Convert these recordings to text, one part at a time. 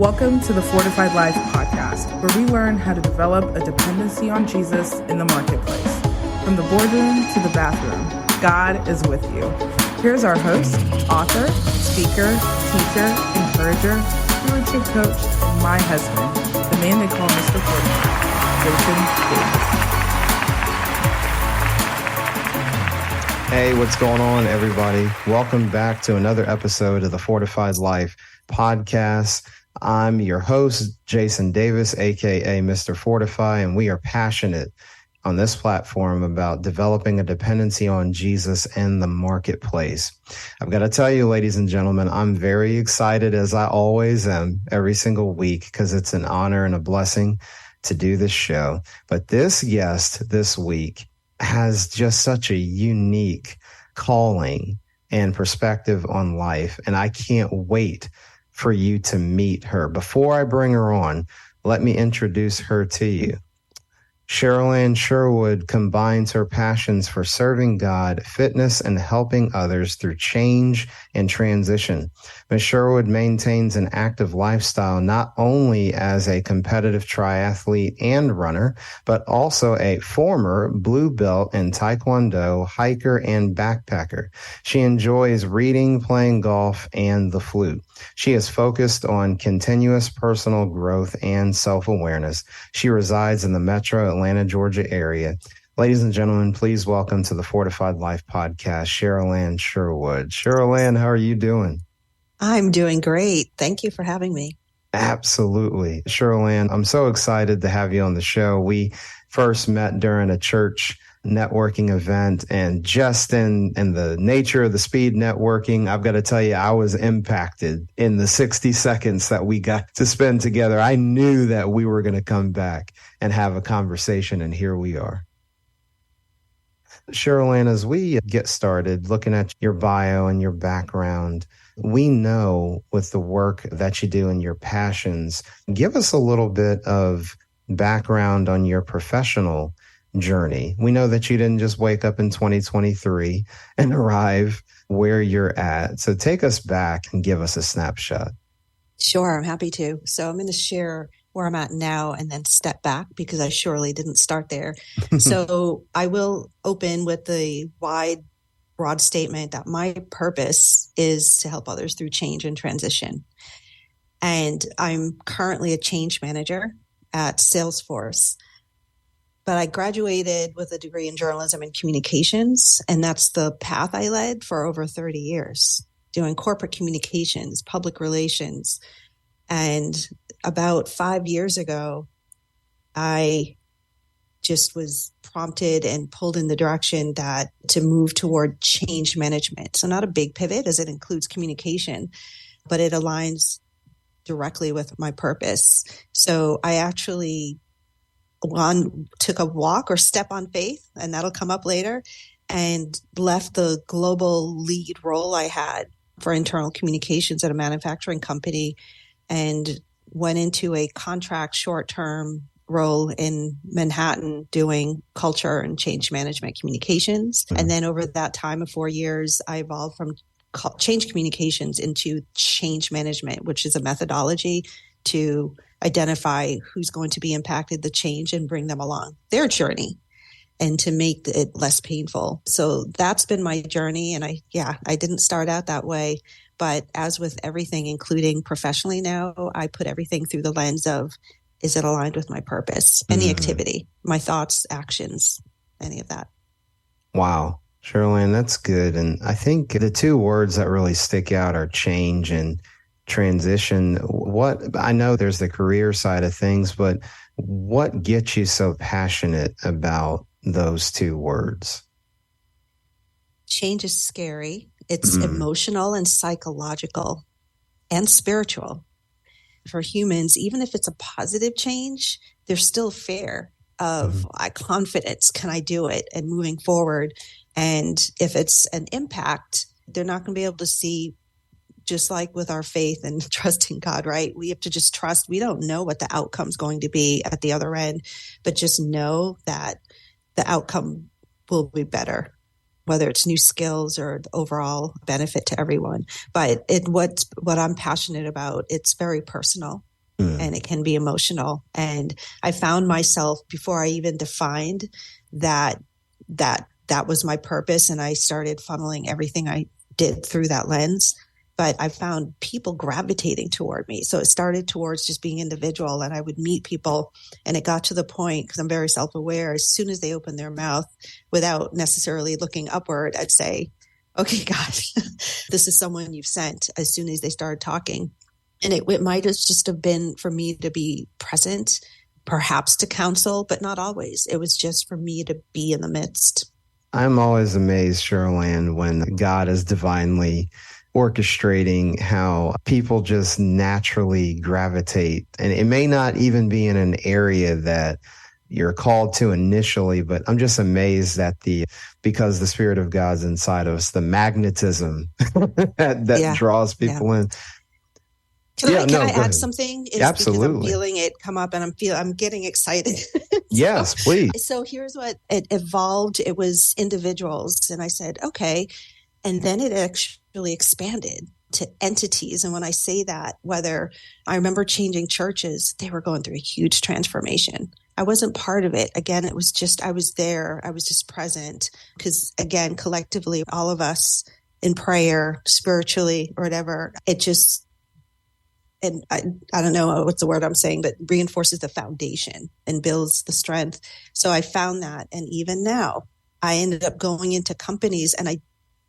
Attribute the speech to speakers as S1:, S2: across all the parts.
S1: Welcome to the Fortified Life Podcast, where we learn how to develop a dependency on Jesus in the marketplace. From the boardroom to the bathroom, God is with you. Here's our host, author, speaker, teacher, encourager, spiritual coach, and my husband, the man they call Mr. Fortified, Jason Davis.
S2: Hey, what's going on, everybody? Welcome back to another episode of the Fortified Life Podcast. I'm your host, Jason Davis, aka Mr. Fortify, and we are passionate on this platform about developing a dependency on Jesus in the marketplace. I've got to tell you, ladies and gentlemen, I'm very excited, as I always am every single week, because it's an honor and a blessing to do this show. But this guest this week has just such a unique calling and perspective on life, and I can't wait for you to meet her. Before I bring her on, let me introduce her to you. Cherylann Sherwood combines her passions for serving God, fitness, and helping others through change and transition. Ms. Sherwood maintains an active lifestyle not only as a competitive triathlete and runner, but also a former blue belt in Taekwondo, hiker, and backpacker. She enjoys reading, playing golf, and the flute. She is focused on continuous personal growth and self-awareness. She resides in the metro Atlanta, Georgia area. Ladies and gentlemen, please welcome to the Fortified Life Podcast, Cherylann Sherwood. Cherylann, how are you doing?
S3: I'm doing great. Thank you for having me.
S2: Absolutely. Cherylann, I'm so excited to have you on the show. We first met during a church networking event, and just in the nature of the speed networking, I've got to tell you, I was impacted in the 60 seconds that we got to spend together. I knew that we were going to come back and have a conversation, and here we are. Cherylann, as we get started looking at your bio and your background, we know with the work that you do and your passions, give us a little bit of background on your professional journey. We know that you didn't just wake up in 2023 and arrive where you're at. So take us back and give us a snapshot.
S3: Sure, I'm happy to. So I'm going to share where I'm at now and then step back because I surely didn't start there. So I will open with the broad statement that my purpose is to help others through change and transition. And I'm currently a change manager at Salesforce. But I graduated with a degree in journalism and communications, and that's the path I led for over 30 years, doing corporate communications, public relations. And about 5 years ago, I just was prompted and pulled in the direction that to move toward change management. So not a big pivot as it includes communication, but it aligns directly with my purpose. So I actually took a walk or step on faith, and that'll come up later, and left the global lead role I had for internal communications at a manufacturing company and went into a contract short-term role in Manhattan doing culture and change management communications. And then over that time of 4 years, I evolved from change communications into change management, which is a methodology to identify who's going to be impacted, the change, and bring them along their journey and to make it less painful. So that's been my journey. And I didn't start out that way. But as with everything, including professionally now, I put everything through the lens of, is it aligned with my purpose? Any activity, my thoughts, actions, any of that.
S2: Wow. Cherylann, that's good. And I think the two words that really stick out are change and transition. I know there's the career side of things, but what gets you so passionate about those two words?
S3: Change is scary. It's emotional and psychological and spiritual. For humans, even if it's a positive change, there's still fear of confidence. Can I do it? And moving forward. And if it's an impact, they're not going to be able to see, just like with our faith and trusting God, right? We have to just trust. We don't know what the outcome's going to be at the other end, but just know that the outcome will be better, whether it's new skills or the overall benefit to everyone. But what I'm passionate about, it's very personal. and it can be emotional. And I found myself, before I even defined that was my purpose, and I started funneling everything I did through that lens. But I found people gravitating toward me. So it started towards just being individual, and I would meet people, and it got to the point, because I'm very self-aware, as soon as they opened their mouth without necessarily looking upward, I'd say, okay, God, this is someone you've sent, as soon as they started talking. And it might just have been for me to be present, perhaps to counsel, but not always. It was just for me to be in the midst.
S2: I'm always amazed, Cherylann, when God is divinely orchestrating how people just naturally gravitate. And it may not even be in an area that you're called to initially, but I'm just amazed that because the Spirit of God's inside of us, the magnetism that draws people in.
S3: Can I add something?
S2: Absolutely.
S3: Because I'm feeling it come up, and I'm getting excited.
S2: Yes, please.
S3: So here's what it evolved. It was individuals, and I said, okay. And then it actually expanded to entities. And when I say that, whether I remember changing churches, they were going through a huge transformation. I wasn't part of it. Again, it was just, I was there. I was just present, because again, collectively, all of us in prayer, spiritually, or whatever, it just, and I don't know what's the word I'm saying, but reinforces the foundation and builds the strength. So I found that. And even now, I ended up going into companies, and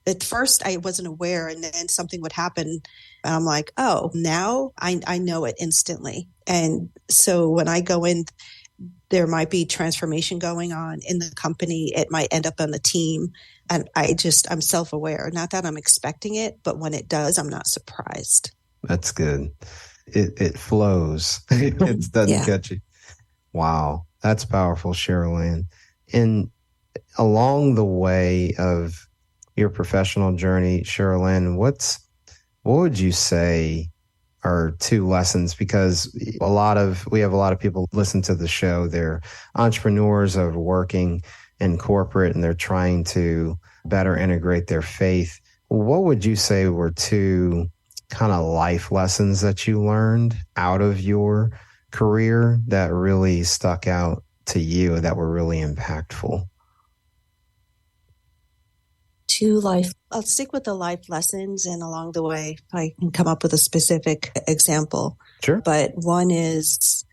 S3: at first I wasn't aware, and then something would happen. And I'm like, oh, now I know it instantly. And so when I go in, there might be transformation going on in the company. It might end up on the team. And I'm self-aware. Not that I'm expecting it, but when it does, I'm not surprised.
S2: That's good. It flows. It doesn't catch you. Wow. That's powerful, Cherylann. And along the way of your professional journey, Cherylann, what would you say are 2 lessons? Because we have a lot of people listen to the show. They're entrepreneurs of working in corporate, and they're trying to better integrate their faith. What would you say were 2 kind of life lessons that you learned out of your career that really stuck out to you, that were really impactful?
S3: I'll stick with the life lessons, and along the way, I can come up with a specific example.
S2: Sure.
S3: But one is,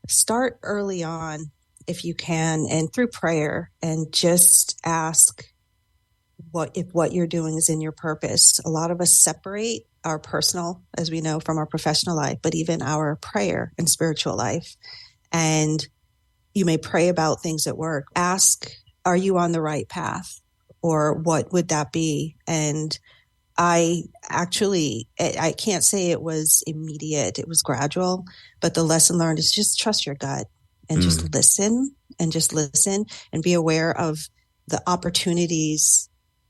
S3: start early on if you can, and through prayer, and just ask if what you're doing is in your purpose. A lot of us separate our personal, as we know, from our professional life, but even our prayer and spiritual life. And you may pray about things at work. Ask, are you on the right path? Or what would that be? And I can't say it was immediate. It was gradual. But the lesson learned is just trust your gut and just listen and be aware of the opportunities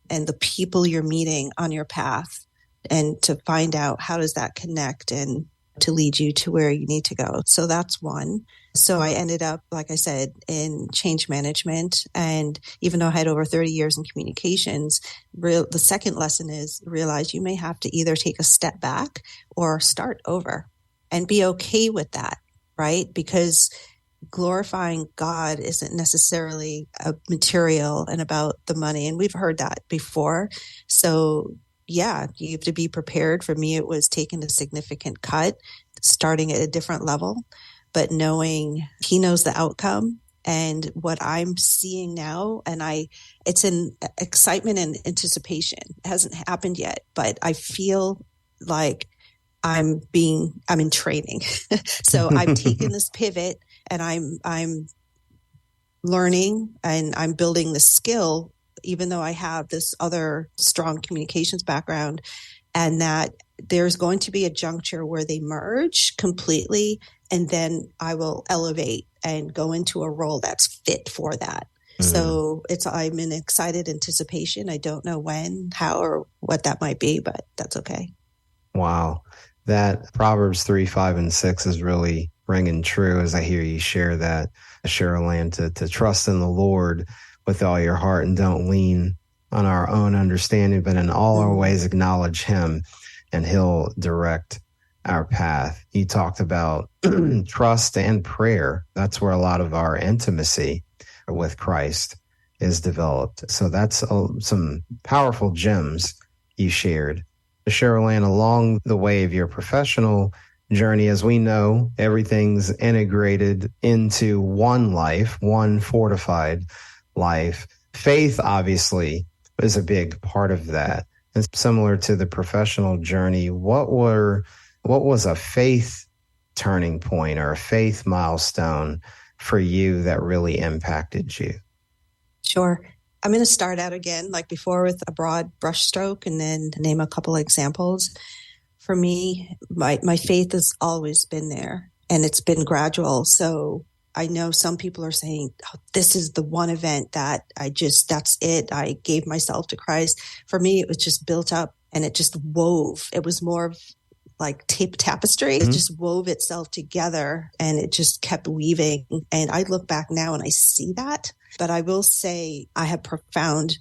S3: and the people you're meeting on your path, and to find out how does that connect and to lead you to where you need to go. So that's one. So I ended up, like I said, in change management. And even though I had over 30 years in communications, the second lesson is realize you may have to either take a step back or start over, and be okay with that, right? Because glorifying God isn't necessarily a material and about the money. And we've heard that before. So yeah, you have to be prepared. For me, it was taking a significant cut, starting at a different level, but knowing He knows the outcome. And what I'm seeing now, and it's in excitement and anticipation. It hasn't happened yet, but I feel like I'm in training. So I've taken this pivot, and I'm learning, and I'm building the skill, even though I have this other strong communications background, and that there's going to be a juncture where they merge completely, and then I will elevate and go into a role that's fit for that. So I'm in excited anticipation. I don't know when, how, or what that might be, but that's okay.
S2: Wow. That Proverbs 3, 5, and 6 is really ringing true as I hear you share that, Cherylann, to trust in the Lord with all your heart and don't lean on our own understanding, but in all our ways acknowledge Him, and He'll direct our path. You talked about trust and prayer. That's where a lot of our intimacy with Christ is developed. So that's some powerful gems you shared. Cherylann, along the way of your professional journey, as we know, everything's integrated into one life, one fortified life. Faith, obviously, is a big part of that. And similar to the professional journey, what was a faith turning point or a faith milestone for you that really impacted you?
S3: Sure. I'm going to start out again, like before, with a broad brushstroke and then name a couple of examples. For me, my faith has always been there, and it's been gradual. So I know some people are saying, oh, this is the one event that that's it. I gave myself to Christ. For me, it was just built up and it just wove. It was more of like tapestry. It just wove itself together and it just kept weaving. And I look back now and I see that. But I will say I have profound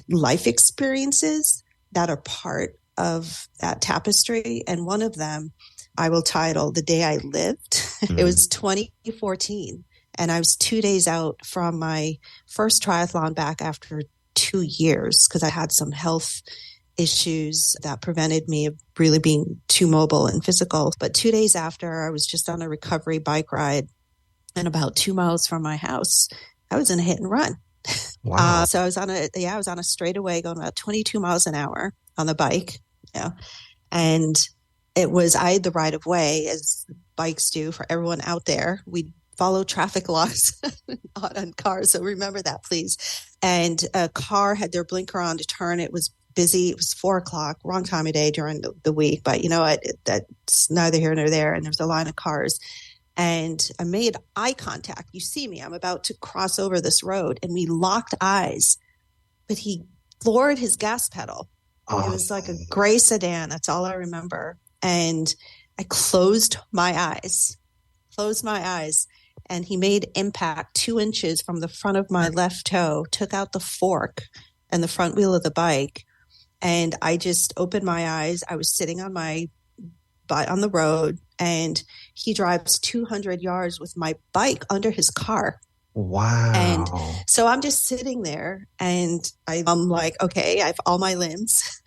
S3: life experiences that are part of that tapestry. And one of them I will title The Day I Lived. It was 2014. And I was 2 days out from my first triathlon back after 2 years because I had some health issues that prevented me of really being too mobile and physical. But 2 days after, I was just on a recovery bike ride, and about 2 miles from my house, I was in a hit and run.
S2: Wow.
S3: So I was on a straightaway going about 22 miles an hour on the bike. Yeah. And I had the right of way, as bikes do for everyone out there. We follow traffic laws on cars. So remember that, please. And a car had their blinker on to turn. It was busy. It was 4:00, wrong time of day during the week. But you know what? That's neither here nor there. And there was a line of cars. And I made eye contact. You see me. I'm about to cross over this road. And we locked eyes. But he floored his gas pedal. Oh. It was like a gray sedan. That's all I remember. And I closed my eyes. And he made impact 2 inches from the front of my left toe, took out the fork and the front wheel of the bike. And I just opened my eyes. I was sitting on my butt on the road, and he drives 200 yards with my bike under his car.
S2: Wow.
S3: And so I'm just sitting there, and I'm like, okay, I have all my limbs.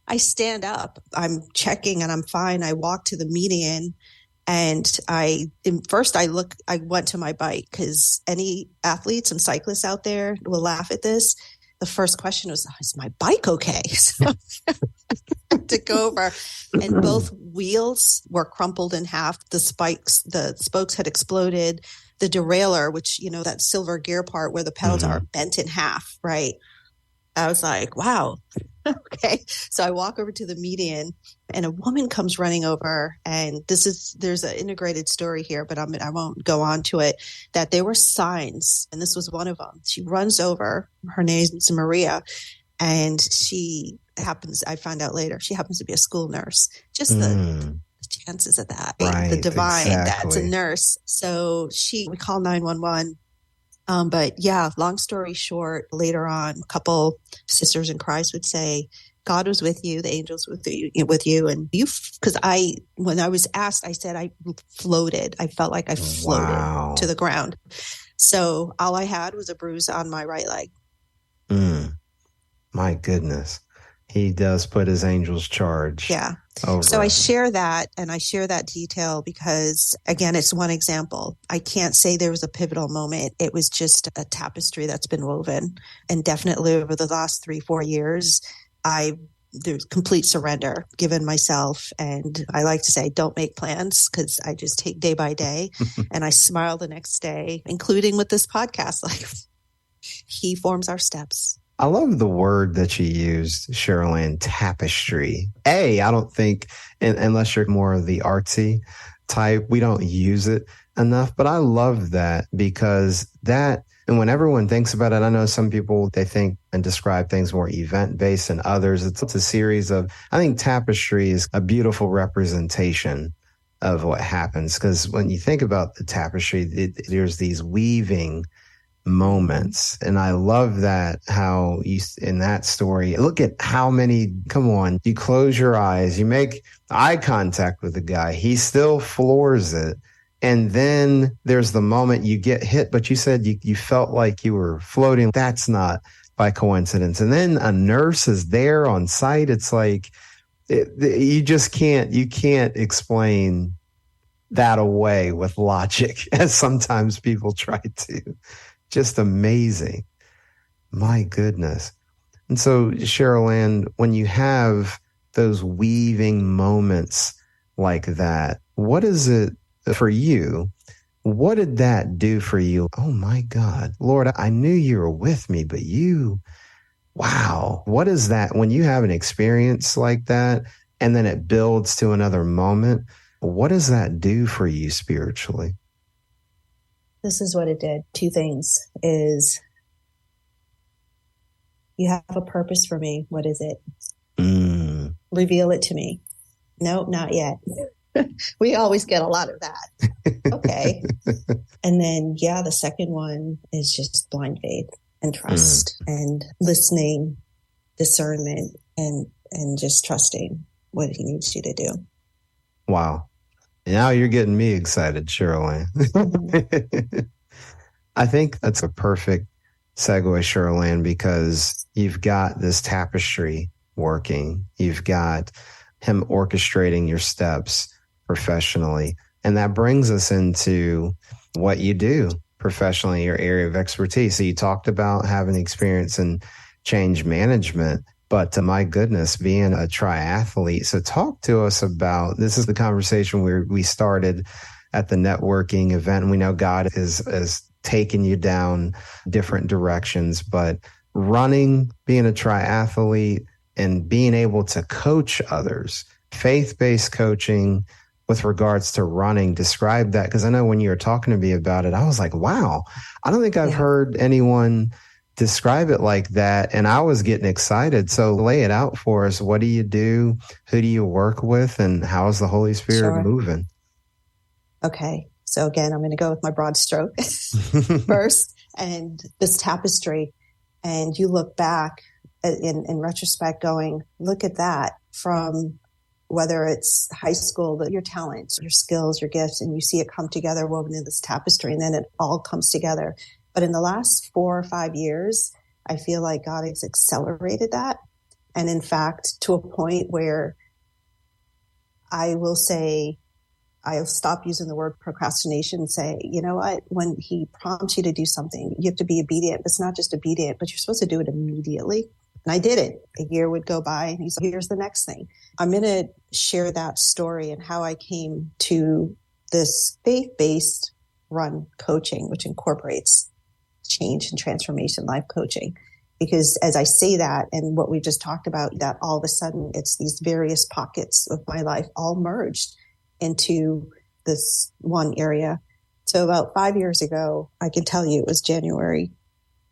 S3: I stand up, I'm checking, and I'm fine. I walk to the median, and I went to my bike, because any athletes and cyclists out there will laugh at this. The first question was, is my bike okay? So I took over, and both wheels were crumpled in half. The spokes had exploded. The derailleur, which, that silver gear part where the pedals are, bent in half, right? I was like, wow. Okay. So I walk over to the median, and a woman comes running over, and there's an integrated story here, but I won't go on to it, that there were signs, and this was one of them. She runs over, her name's Maria, and I found out later, she happens to be a school nurse. Just the chances of that, right? The divine, exactly. That's a nurse. So we call 911. But yeah, long story short, later on, a couple sisters in Christ would say, God was with you, the angels with you. And because when I was asked, I said I floated. I felt like I floated to the ground. So all I had was a bruise on my right leg.
S2: My goodness. He does put his angels charge.
S3: Yeah. So I share that, and I share that detail because, again, it's one example. I can't say there was a pivotal moment. It was just a tapestry that's been woven. And definitely over the last 3-4 years, there's complete surrender given myself. And I like to say, don't make plans, because I just take day by day and I smile the next day, including with this podcast. Like, he forms our steps.
S2: I love the word that you used, Cherylann, tapestry. I don't think, unless you're more of the artsy type, we don't use it enough. But I love that, because and when everyone thinks about it, I know some people, they think and describe things more event-based than others. It's a series of, I think tapestry is a beautiful representation of what happens. Because when you think about the tapestry, there's these weaving moments. And I love that how you, in that story, look at how many, come on, you close your eyes, you make eye contact with the guy. He still floors it. And then there's the moment you get hit, but you said you felt like you were floating. That's not by coincidence. And then a nurse is there on site. It's like, you can't explain that away with logic, as sometimes people try to. Just amazing. My goodness. And so, Cherylann, when you have those weaving moments like that, what is it for you? What did that do for you? Oh my God, Lord, I knew you were with me, but wow. What is that when you have an experience like that and then it builds to another moment? What does that do for you spiritually?
S3: This is what it did. Two things is you have a purpose for me. What is it? Reveal it to me. No, not yet. We always get a lot of that. Okay. And then, the second one is just blind faith and trust and listening, discernment, and just trusting what he needs you to do.
S2: Wow. Now you're getting me excited, Cherylann. I think that's a perfect segue, Cherylann, because you've got this tapestry working. You've got him orchestrating your steps professionally. And that brings us into what you do professionally, your area of expertise. So you talked about having experience in change management. But my goodness, being a triathlete. So talk to us about, this is the conversation where we started at the networking event. And we know God is taking you down different directions, but running, being a triathlete, and being able to coach others, faith-based coaching with regards to running, describe that. Because I know when you were talking to me about it, I was like, wow, I don't think I've heard anyone describe it like that. And I was getting excited. So lay it out for us. What do you do? Who do you work with? And how is the Holy Spirit moving?
S3: Okay. So again, I'm going to go with my broad stroke first, and this tapestry. And you look back in retrospect going, look at that, from whether it's high school, your talents, your skills, your gifts, and you see it come together woven in this tapestry, and then it all comes together. But in the last 4 or 5 years, I feel like God has accelerated that. And in fact, to a point where I will say, I'll stop using the word procrastination and say, you know what, when he prompts you to do something, you have to be obedient. It's not just obedient, but you're supposed to do it immediately. And I did it. A year would go by and he's like, here's the next thing. I'm going to share that story and how I came to this faith-based run coaching, which incorporates change and transformation life coaching. Because as I say that, and what we just talked about, that all of a sudden it's these various pockets of my life all merged into this one area. So about 5 years ago, I can tell you it was January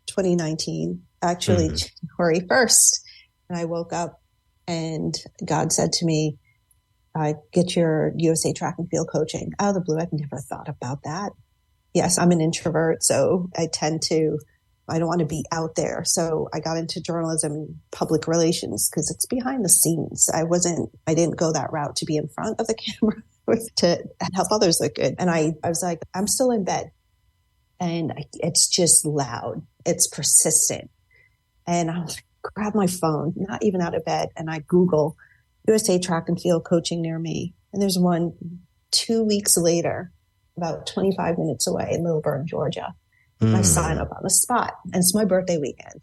S3: 2019, actually January 1st. And I woke up and God said to me, get your USA track and field coaching. Out of the blue, I've never thought about that. Yes, I'm an introvert, so I don't want to be out there. So I got into journalism and public relations because it's behind the scenes. I didn't go that route to be in front of the camera to help others look good. And I was like, I'm still in bed and it's just loud. It's persistent. And I grab my phone, not even out of bed, and I Google USA track and field coaching near me. And there's one 2 weeks later, about 25 minutes away in Lilburn, Georgia. I sign up on the spot, and it's my birthday weekend,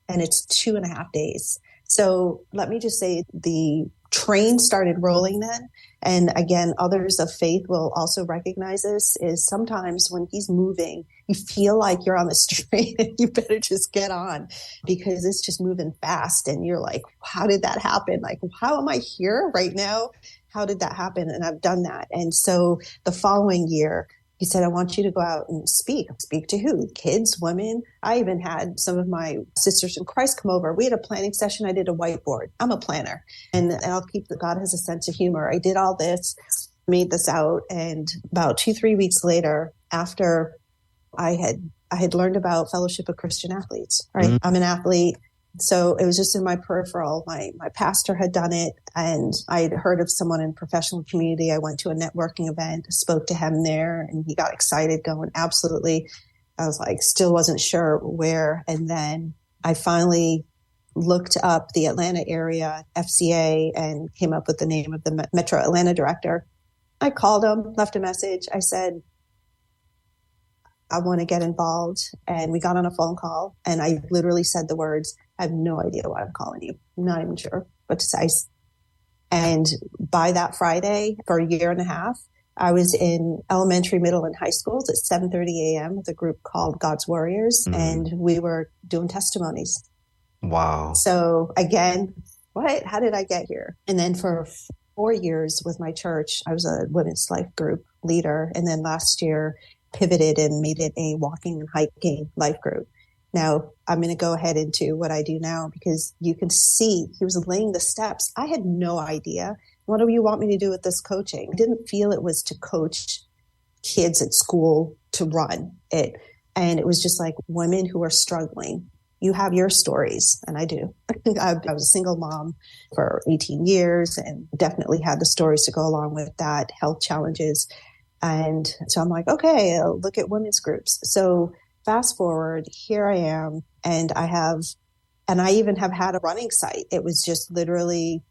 S3: and it's 2.5 days. So let me just say the train started rolling then. And again, others of faith will also recognize this, is sometimes when he's moving, you feel like you're on this train and you better just get on because it's just moving fast. And you're like, how did that happen? Like, how am I here right now? How did that happen? And I've done that. And so the following year, he said, I want you to go out and speak. Speak to who? Kids, women. I even had some of my sisters in Christ come over. We had a planning session. I did a whiteboard. I'm a planner. And I'll keep that God has a sense of humor. I did all this, made this out. And about 2-3 weeks later, after I had I had learned about Fellowship of Christian Athletes, right?
S2: Mm-hmm.
S3: I'm an athlete. So it was just in my peripheral. My pastor had done it, and I had heard of someone in the professional community. I went to a networking event, spoke to him there, and he got excited going, absolutely. I was like, still wasn't sure where. And then I finally looked up the Atlanta area FCA and came up with the name of the Metro Atlanta director. I called him, left a message. I said, I want to get involved. And we got on a phone call, and I literally said the words, I have no idea why I'm calling you. I'm not even sure what to say. And by that Friday, for a year and a half, I was in elementary, middle, and high schools at 7:30 a.m. with a group called God's Warriors, and we were doing testimonies.
S2: Wow.
S3: So again, how did I get here? And then for 4 years with my church, I was a women's life group leader. And then last year pivoted and made it a walking and hiking life group. Now I'm going to go ahead into what I do now, because you can see he was laying the steps. I had no idea. What do you want me to do with this coaching? I didn't feel it was to coach kids at school to run it. And it was just like women who are struggling. You have your stories, and I do. I was a single mom for 18 years and definitely had the stories to go along with that, health challenges. And so I'm like, okay, I'll look at women's groups. So fast forward, here I am, and I even have had a running site. It was just literally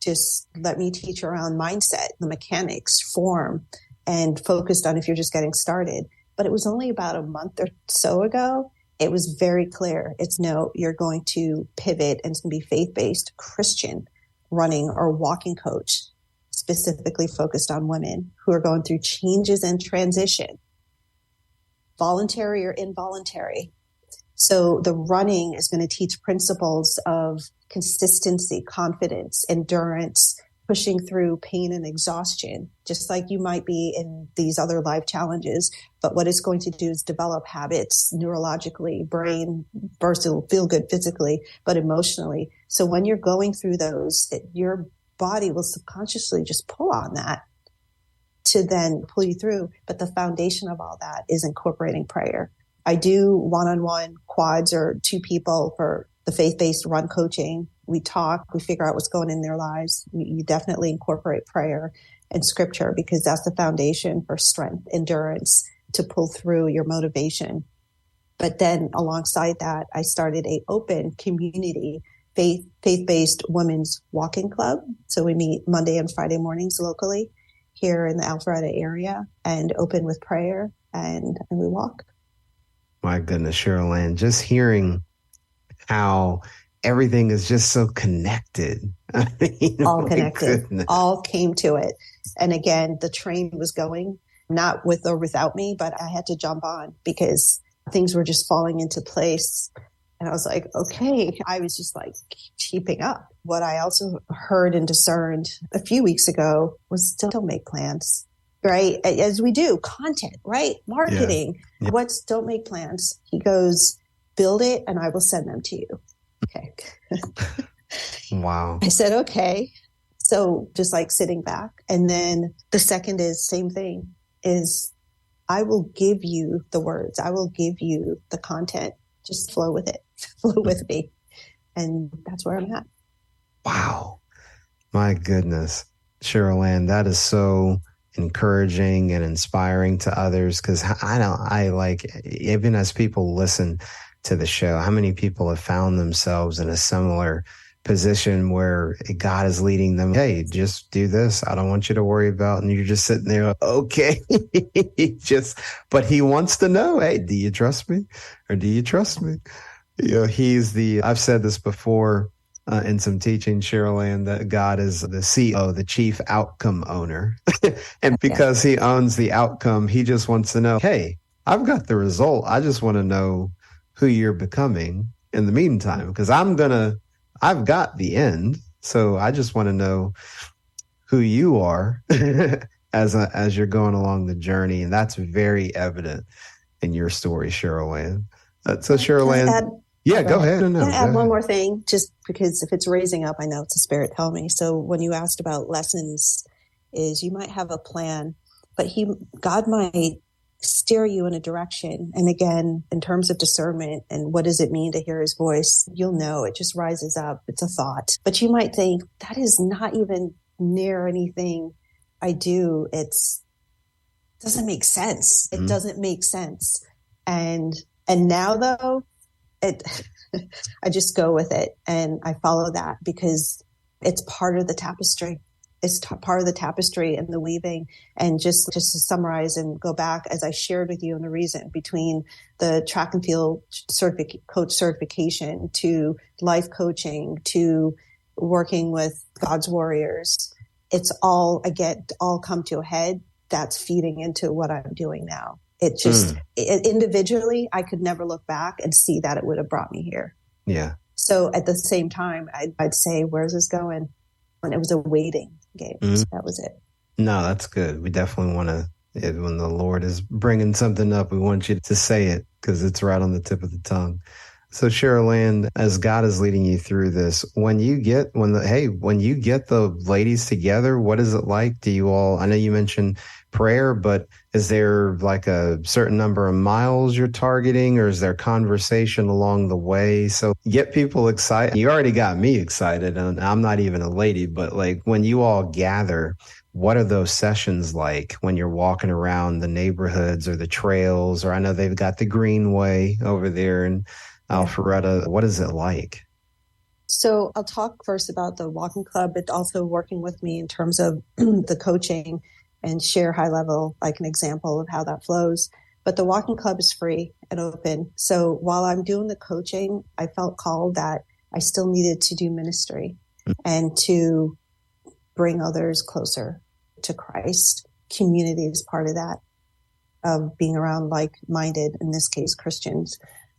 S3: just let me teach around mindset, the mechanics, form, and focused on if you're just getting started. But it was only about a month or so ago. It was very clear. You're going to pivot, and it's going to be faith-based Christian running or walking coach, specifically focused on women who are going through changes and transition, voluntary or involuntary. So the running is going to teach principles of consistency, confidence, endurance, pushing through pain and exhaustion, just like you might be in these other life challenges. But what it's going to do is develop habits neurologically, brain, first it'll feel good physically, but emotionally. So when you're going through those, your body will subconsciously just pull on that to then pull you through. But the foundation of all that is incorporating prayer. I do one-on-one quads or two people for the faith-based run coaching. We talk, we figure out what's going in their lives. You definitely incorporate prayer and scripture, because that's the foundation for strength, endurance, to pull through your motivation. But then alongside that, I started a open community faith-based women's walking club. So we meet Monday and Friday mornings locally here in the Alpharetta area, and open with prayer, and we walk.
S2: My goodness, Cherylann, just hearing how everything is just so connected.
S3: All connected. All came to it. And again, the train was going, not with or without me, but I had to jump on because things were just falling into place. And I was like, okay, I was just like keeping up. What I also heard and discerned a few weeks ago was don't make plans, right? As we do, content, right? Marketing. Yeah. Don't make plans. He goes, build it and I will send them to you. Okay.
S2: Wow.
S3: I said, okay. So just like sitting back. And then the second is same thing, is I will give you the words. I will give you the content. Just flow with it. Flow with me. And that's where I'm at.
S2: Wow. My goodness. Cherylann, that is so encouraging and inspiring to others, because even as people listen to the show, how many people have found themselves in a similar position where God is leading them? Hey, just do this. I don't want you to worry about. And you're just sitting there, okay. But he wants to know, hey, do you trust me? Or do you trust me? I've said this before in some teaching, Cherylann, that God is the CEO, the chief outcome owner. And because he owns the outcome, he just wants to know, hey, I've got the result. I just want to know who you're becoming in the meantime, because I've got the end. So I just want to know who you are as you're going along the journey. And that's very evident in your story, Cherylann. So Cherylann, go ahead.
S3: Can I add one more thing? Just because if it's raising up, I know it's a spirit telling me. So when you asked about lessons, is you might have a plan, but God might steer you in a direction. And again, in terms of discernment and what does it mean to hear his voice, you'll know it just rises up. It's a thought. But you might think that is not even near anything I do. It doesn't make sense. It doesn't make sense. And now though, I just go with it and I follow that because it's part of the tapestry. It's part of the tapestry and the weaving. And just to summarize and go back, as I shared with you in the reason between the track and field coach certification to life coaching to working with God's warriors, it's all come to a head. That's feeding into what I'm doing now. It just individually, I could never look back and see that it would have brought me here. Yeah. So at the same time, I'd say, where's this going? And it was a waiting game. So that was it.
S2: No, that's good. We definitely want to, when the Lord is bringing something up, we want you to say it because it's right on the tip of the tongue. So Cherylann, as God is leading you through this, when you get the ladies together, what is it like? Do you all, I know you mentioned prayer, but is there like a certain number of miles you're targeting, or is there conversation along the way? So get people excited. You already got me excited, and I'm not even a lady, but like when you all gather, what are those sessions like when you're walking around the neighborhoods or the trails? Or I know they've got the Greenway over there in Alpharetta. What is it like?
S3: So I'll talk first about the walking club, but also working with me in terms of the coaching and share high level, like an example of how that flows. But the walking club is free and open. So while I'm doing the coaching, I felt called that I still needed to do ministry and to bring others closer to Christ. Community is part of that, of being around like-minded, in this case, Christians.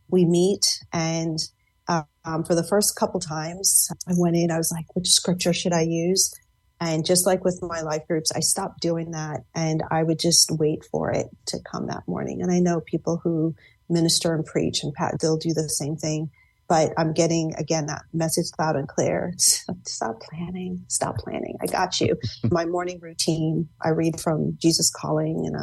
S3: We meet, and for the first couple times I went in, I was like, which scripture should I use? And just like with my life groups, I stopped doing that, and I would just wait for it to come that morning. And I know people who minister and preach, and they'll do the same thing. But I'm getting, again, that message loud and clear. Stop planning. Stop planning. I got you. My morning routine, I read from Jesus Calling, and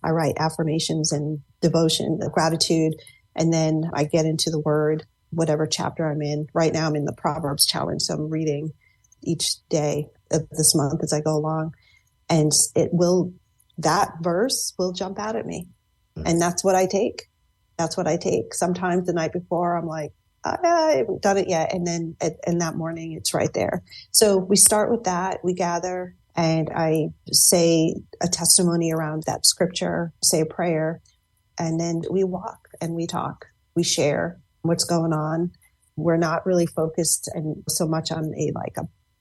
S3: I write affirmations and devotion, gratitude. And then I get into the word, whatever chapter I'm in. Right now I'm in the Proverbs challenge. So I'm reading each day of this month as I go along. And that verse will jump out at me. And that's what I take. That's what I take. Sometimes the night before I'm like, I haven't done it yet. And then in that morning, it's right there. So we start with that. We gather, and I say a testimony around that scripture, say a prayer, and then we walk and we talk. We share what's going on. We're not really focused and so much on a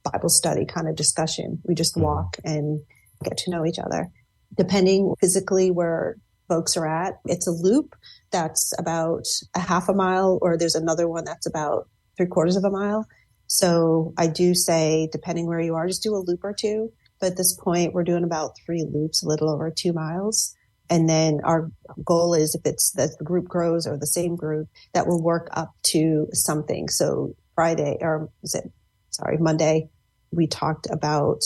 S3: Bible study kind of discussion. We just walk and get to know each other. Depending physically where folks are at, it's a loop that's about a half a mile, or there's another one that's about 3/4 of a mile. So I do say, depending where you are, just do a loop or two. But at this point, we're doing about 3 loops, a little over 2 miles. And then our goal is, if it's that the group grows or the same group, that will work up to something. So Monday, we talked about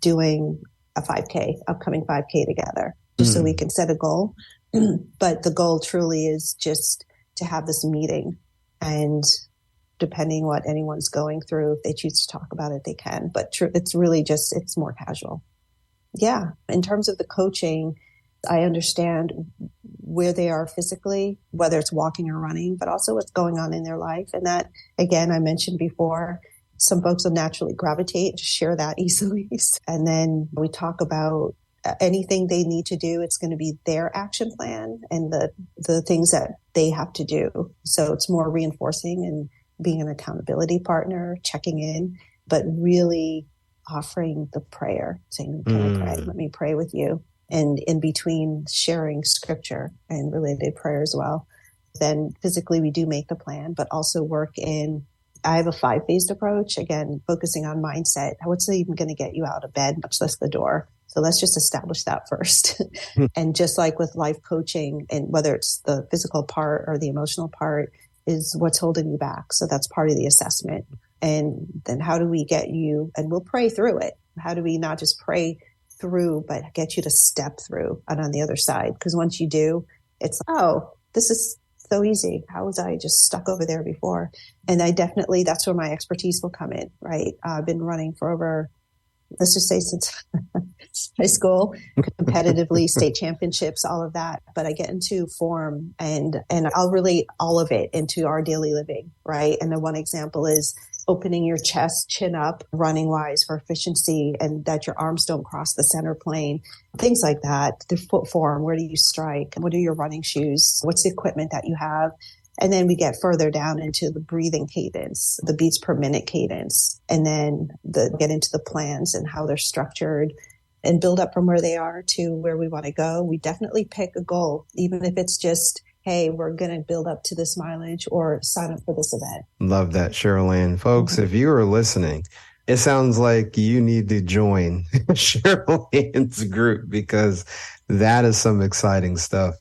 S3: doing a 5K, upcoming 5K together, just so we can set a goal. But the goal truly is just to have this meeting, and depending what anyone's going through, if they choose to talk about it, they can. But it's really just, it's more casual. Yeah. In terms of the coaching, I understand where they are physically, whether it's walking or running, but also what's going on in their life. And that, again, I mentioned before, some folks will naturally gravitate to share that easily. And then we talk about anything they need to do. It's going to be their action plan and the things that they have to do. So it's more reinforcing and being an accountability partner, checking in, but really offering the prayer, saying, can I pray? Let me pray with you. And in between, sharing scripture and related prayer as well. Then physically, we do make the plan, but also work in, I have a 5-phased approach, again, focusing on mindset. What's even going to get you out of bed, much less the door? So let's just establish that first. And just like with life coaching, and whether it's the physical part or the emotional part, is what's holding you back. So that's part of the assessment. And then how do we get you, and we'll pray through it. How do we not just pray through, but get you to step through and on the other side. Because once you do, it's, oh, this is so easy. How was I just stuck over there before? And that's where my expertise will come in, right? I've been running for over, let's just say since high school, competitively, state championships, all of that. But I get into form and I'll relate all of it into our daily living, right? And the one example is opening your chest, chin up, running wise for efficiency, and that your arms don't cross the center plane, things like that. The foot form, where do you strike? What are your running shoes? What's the equipment that you have? And then we get further down into the breathing cadence, the beats per minute cadence, and then get into the plans and how they're structured and build up from where they are to where we want to go. We definitely pick a goal, even if it's just, hey, we're going to build up to this mileage or sign up for this event.
S2: Love that, Cherylann. Folks, if you are listening, it sounds like you need to join Cherylann's group because that is some exciting stuff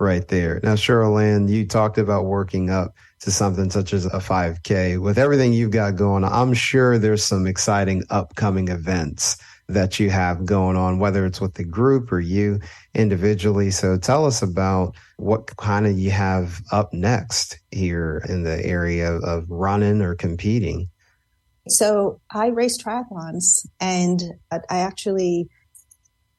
S2: right there. Now, Cherylann, you talked about working up to something such as a 5K. With everything you've got going on, I'm sure there's some exciting upcoming events that you have going on, whether it's with the group or you individually. So tell us about what kind of you have up next here in the area of running or competing.
S3: So I race triathlons, and I actually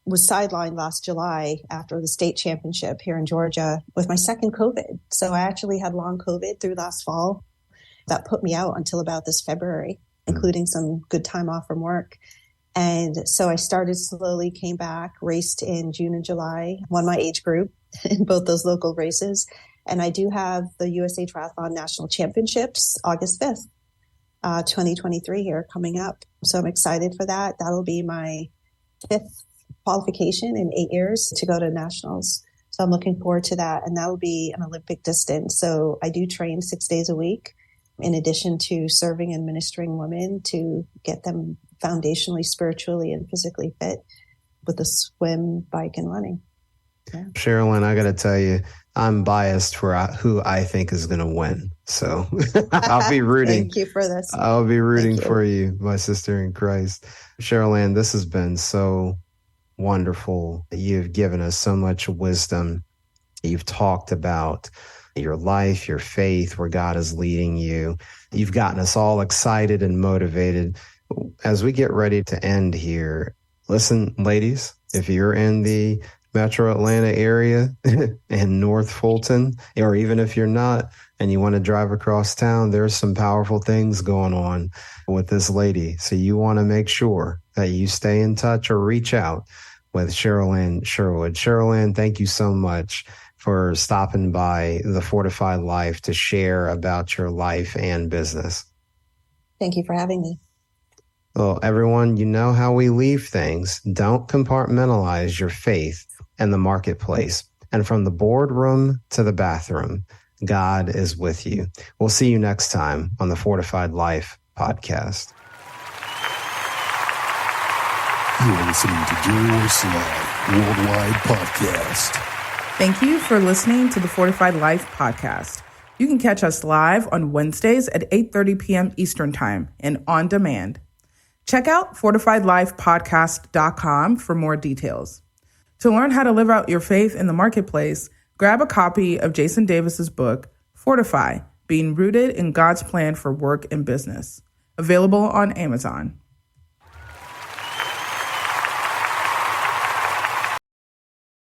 S3: was sidelined last July after the state championship here in Georgia with my second COVID. So I actually had long COVID through last fall. That put me out until about this February, including some good time off from work. And so I started slowly, came back, raced in June and July, won my age group in both those local races. And I do have the USA Triathlon National Championships August 5th, 2023 here coming up. So I'm excited for that. That'll be my 5th qualification in 8 years to go to nationals. So I'm looking forward to that. And that will be an Olympic distance. So I do train 6 days a week in addition to serving and ministering women to get them foundationally, spiritually, and physically fit with the swim, bike, and running. Yeah.
S2: Cherylann, I got to tell you, I'm biased for who I think is going to win. So I'll be rooting.
S3: Thank you for this.
S2: I'll be rooting for you, my sister in Christ. Cherylann, this has been so wonderful. You've given us so much wisdom. You've talked about your life, your faith, where God is leading you. You've gotten us all excited and motivated. As we get ready to end here, listen, ladies, if you're in the Metro Atlanta area and North Fulton, or even if you're not and you want to drive across town, there's some powerful things going on with this lady. So you want to make sure that you stay in touch or reach out with Cherylann Sherwood. Cherylann, thank you so much for stopping by the Fortified Life to share about your life and business.
S3: Thank you for having me.
S2: Well, everyone, you know how we leave things. Don't compartmentalize your faith in the marketplace. And from the boardroom to the bathroom, God is with you. We'll see you next time on the Fortified Life Podcast.
S4: You're listening to Jerry Slide Worldwide Podcast.
S1: Thank you for listening to the Fortified Life Podcast. You can catch us live on Wednesdays at 8:30 p.m. Eastern Time and on demand. Check out fortifiedlifepodcast.com for more details. To learn how to live out your faith in the marketplace, grab a copy of Jason Davis's book, Fortify, Being Rooted in God's Plan for Work and Business, available on Amazon.